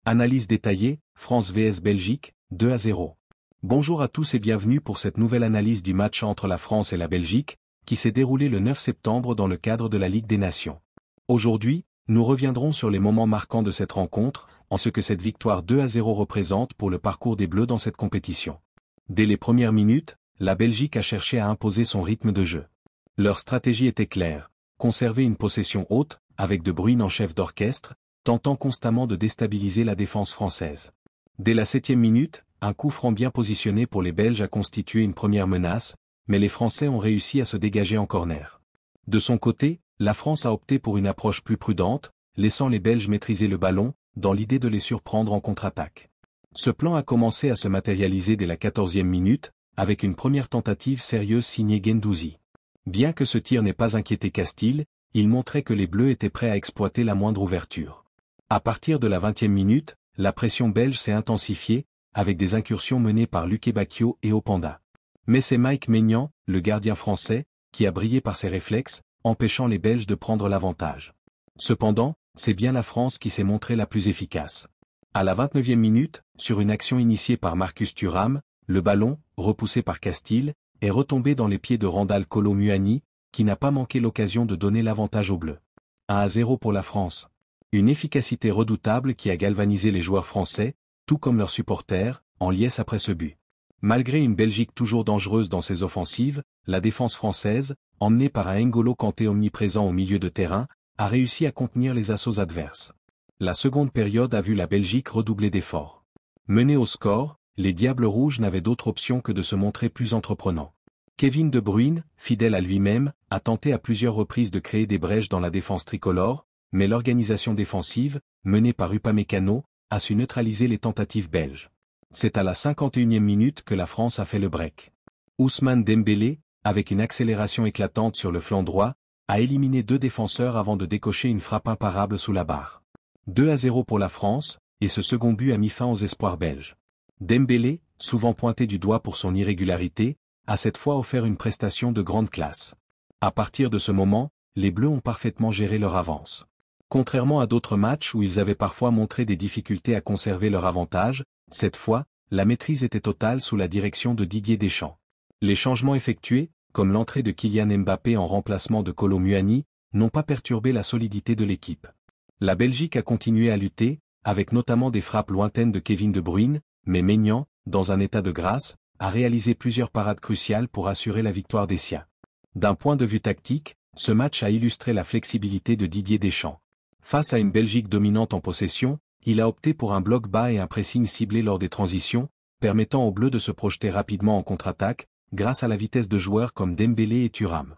Analyse détaillée, France vs Belgique, 2-0. Bonjour à tous et bienvenue pour cette nouvelle analyse du match entre la France et la Belgique, qui s'est déroulé le 9 septembre dans le cadre de la Ligue des Nations. Aujourd'hui, nous reviendrons sur les moments marquants de cette rencontre, en ce que cette victoire 2-0 représente pour le parcours des Bleus dans cette compétition. Dès les premières minutes, la Belgique a cherché à imposer son rythme de jeu. Leur stratégie était claire, conserver une possession haute, avec De Bruyne en chef d'orchestre, tentant constamment de déstabiliser la défense française. Dès la 7e minute, un coup franc bien positionné pour les Belges a constitué une première menace, mais les Français ont réussi à se dégager en corner. De son côté, la France a opté pour une approche plus prudente, laissant les Belges maîtriser le ballon, dans l'idée de les surprendre en contre-attaque. Ce plan a commencé à se matérialiser dès la 14e minute, avec une première tentative sérieuse signée Guendouzi. Bien que ce tir n'ait pas inquiété Castille, il montrait que les Bleus étaient prêts à exploiter la moindre ouverture. À partir de la 20e minute, la pression belge s'est intensifiée, avec des incursions menées par Luke Bacchio et Openda. Mais c'est Mike Maignan, le gardien français, qui a brillé par ses réflexes, empêchant les Belges de prendre l'avantage. Cependant, c'est bien la France qui s'est montrée la plus efficace. À la 29e minute, sur une action initiée par Marcus Thuram, le ballon, repoussé par Castille, est retombé dans les pieds de Randal Kolo Muani, qui n'a pas manqué l'occasion de donner l'avantage aux Bleus. 1-0 pour la France. Une efficacité redoutable qui a galvanisé les joueurs français, tout comme leurs supporters, en liesse après ce but. Malgré une Belgique toujours dangereuse dans ses offensives, la défense française, emmenée par un N'Golo Kanté omniprésent au milieu de terrain, a réussi à contenir les assauts adverses. La seconde période a vu la Belgique redoubler d'efforts. Menés au score, les Diables Rouges n'avaient d'autre option que de se montrer plus entreprenants. Kevin De Bruyne, fidèle à lui-même, a tenté à plusieurs reprises de créer des brèches dans la défense tricolore, mais l'organisation défensive, menée par Upamecano, a su neutraliser les tentatives belges. C'est à la 51e minute que la France a fait le break. Ousmane Dembélé, avec une accélération éclatante sur le flanc droit, a éliminé deux défenseurs avant de décocher une frappe imparable sous la barre. 2-0 pour la France, et ce second but a mis fin aux espoirs belges. Dembélé, souvent pointé du doigt pour son irrégularité, a cette fois offert une prestation de grande classe. À partir de ce moment, les Bleus ont parfaitement géré leur avance. Contrairement à d'autres matchs où ils avaient parfois montré des difficultés à conserver leur avantage, cette fois, la maîtrise était totale sous la direction de Didier Deschamps. Les changements effectués, comme l'entrée de Kylian Mbappé en remplacement de Kolo Muani, n'ont pas perturbé la solidité de l'équipe. La Belgique a continué à lutter, avec notamment des frappes lointaines de Kevin De Bruyne, mais Maignan, dans un état de grâce, a réalisé plusieurs parades cruciales pour assurer la victoire des siens. D'un point de vue tactique, ce match a illustré la flexibilité de Didier Deschamps. Face à une Belgique dominante en possession, il a opté pour un bloc bas et un pressing ciblé lors des transitions, permettant aux Bleus de se projeter rapidement en contre-attaque, grâce à la vitesse de joueurs comme Dembélé et Thuram.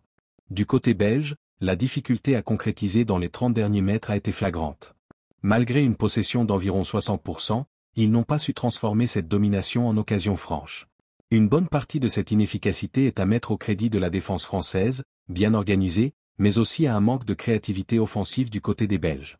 Du côté belge, la difficulté à concrétiser dans les 30 derniers mètres a été flagrante. Malgré une possession d'environ 60%, ils n'ont pas su transformer cette domination en occasion franche. Une bonne partie de cette inefficacité est à mettre au crédit de la défense française, bien organisée, mais aussi à un manque de créativité offensive du côté des Belges.